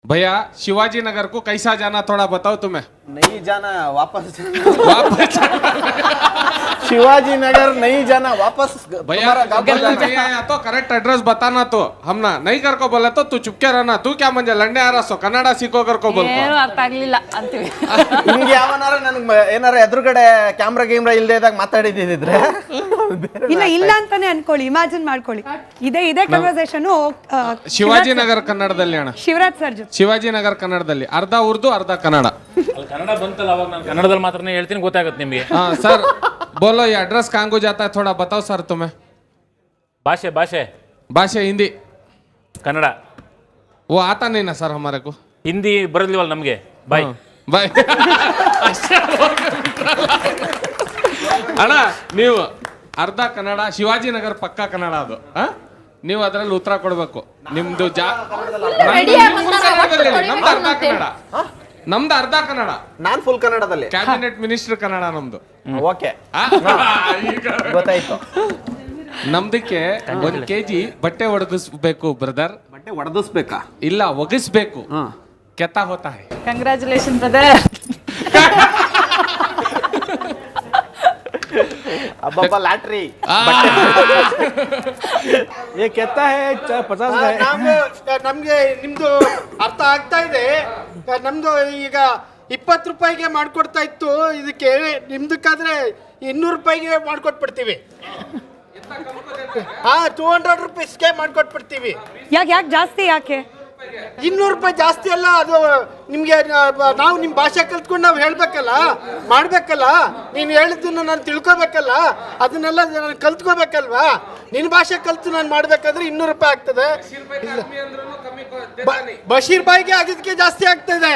भैया शिवाजी नगर को कैसा जाना थोड़ा बताओ तुम्हें। नहीं जाना वापस वापस शिवाजी नगर नहीं जाना वापस भैया नहीं आया तो करेक्ट एड्रेस बताना तो हम ना नहीं कर को बोले तो तू चुपके रहना तू क्या मंजे लंडे आ रहा कನ್ನಡ सीखो कर को बोल ಏನು ಅರ್ಥ ಆಗ್ಲಿಲ್ಲ ಅಂತೀವಿ. ನಿಮ್ಗೆ ಯಾವನಾರ ನನಗೆ ಏನಾರ ಎದುರುಗಡೆ ಕ್ಯಾಮ್ರಾ ಇಲ್ಲದೆ ಇದ್ದಾಗ ಮಾತಾಡಿದ್ರೆ ಇಲ್ಲ ಅಂತಾನೆ ಅನ್ಕೊಳ್ಳಿ, ಇಮ್ಯಾಜಿನ್ ಮಾಡ್ಕೊಳ್ಳಿ. ಇದೇ ಕನ್ವರ್ಸೇಷನ್ ಶಿವಾಜಿ ನಗರ ಕನ್ನಡದಲ್ಲಿ ಅಣ್ಣ, ಶಿವರಾಜ್ ಸರ್ ಜೊತೆ. ಶಿವಾಜಿ ನಗರ ಕನ್ನಡದಲ್ಲಿ ಅರ್ಧ ಉರ್ದು ಅರ್ಧ ಕನ್ನಡ. ಕನ್ನಡ ಬಂತಲ್ಲ ಅವಾಗ ನಾನು ಕನ್ನಡದಲ್ಲಿ ಮಾತ್ರ ಹೇಳ್ತೀನಿ, ಗೊತ್ತಾಗುತ್ತೆ ನಿಮಗೆ. हाँ सर बोलो ये एड्रेस कहाँ को जाता है थोड़ा बताओ सर तुम्हें. ಭಾಷೆ ಭಾಷೆ भाषा हिंदी ಕನ್ನಡ वो आता नहीं ना सर हमारे को. ಹಿಂದಿ ಬರಲಿಲ್ವಲ್ಲ ನಮಗೆ. ಬಾಯ್ ಬಾಯ್ ಅಣ್ಣ ನೀವು ಅರ್ಧ ಕನ್ನಡ, ಶಿವಾಜಿನಗರ ಪಕ್ಕ ಕನ್ನಡ ಅದು. ನೀವು ಅದರಲ್ಲಿ ಉತ್ತರ ಕೊಡ್ಬೇಕು. ನಿಮ್ದು ನಮ್ದು ಅರ್ಧ ಕನ್ನಡ, ನಮ್ದು ಅರ್ಧ ಕನ್ನಡ, ನಾನ್ ಫುಲ್ ಕನ್ನಡದಲ್ಲಿ ಕ್ಯಾಬಿನೆಟ್ ಮಿನಿಸ್ಟರ್ ಕನ್ನಡ ನಮ್ದು. ಓಕೆ ಗೊತ್ತಾಯ್ತು. ನಮ್ದಕ್ಕೆ 1 kg ಬಟ್ಟೆ ಒಣಗಿಸ್ಬೇಕು ಬ್ರದರ್. ಬಟ್ಟೆ ಒಡೆದಿಸ್ಬೇಕಾ? ಇಲ್ಲ ಒಗಿಸ್ಬೇಕು. ಕೆತ್ತ ಹೋತಾ ಹೈ. Congratulation brother. ಅಬ್ಬಬ್ಬ ಲ್ಯಾಟ್ರಿ ನಮ್ಗೆ ನಿಮ್ದು ಅರ್ಥ ಆಗ್ತಾ ಇದೆ. ನಮ್ದು ಈಗ 20 ರೂಪಾಯಿಗೆ ಮಾಡ್ಕೊಡ್ತಾ ಇತ್ತು, ಇದಕ್ಕೆ ನಿಮ್ದಕ್ಕಾದ್ರೆ 200 ರೂಪಾಯಿಗೆ ಮಾಡ್ಕೊಟ್ಬಿಡ್ತೀವಿ. 200 ರುಪೀಸ್ಗೆ ಮಾಡ್ಕೊಟ್ಬಿಡ್ತೀವಿ. ಯಾಕೆ ಜಾಸ್ತಿ ಯಾಕೆ? 200 ರೂಪಾಯಿ ಜಾಸ್ತಿ ಅಲ್ಲ, ಅದು ನಿಮ್ಗೆ ನಾವು ನಿಮ್ಮ ಭಾಷೆ ಕಲ್ತ್ಕೊಂಡು ನಾವು ಹೇಳ್ಬೇಕಲ್ಲ, ಮಾಡ್ಬೇಕಲ್ಲ. ನೀನು ಹೇಳಿದ್ದನ್ನ ನಾನು ತಿಳ್ಕೊಬೇಕಲ್ಲ, ಅದನ್ನೆಲ್ಲ ನಾನು ಕಲ್ತ್ಕೋಬೇಕಲ್ವಾ. ನಿನ್ನ ಭಾಷೆ ಕಲ್ತು ನಾನು ಮಾಡ್ಬೇಕಾದ್ರೆ 200 ರೂಪಾಯಿ ಆಗ್ತದೆ. ಬಶೀರ್ ಬಾಯಿಗೆ ಆಗಿದ್ದಕ್ಕೆ ಜಾಸ್ತಿ ಆಗ್ತದೆ.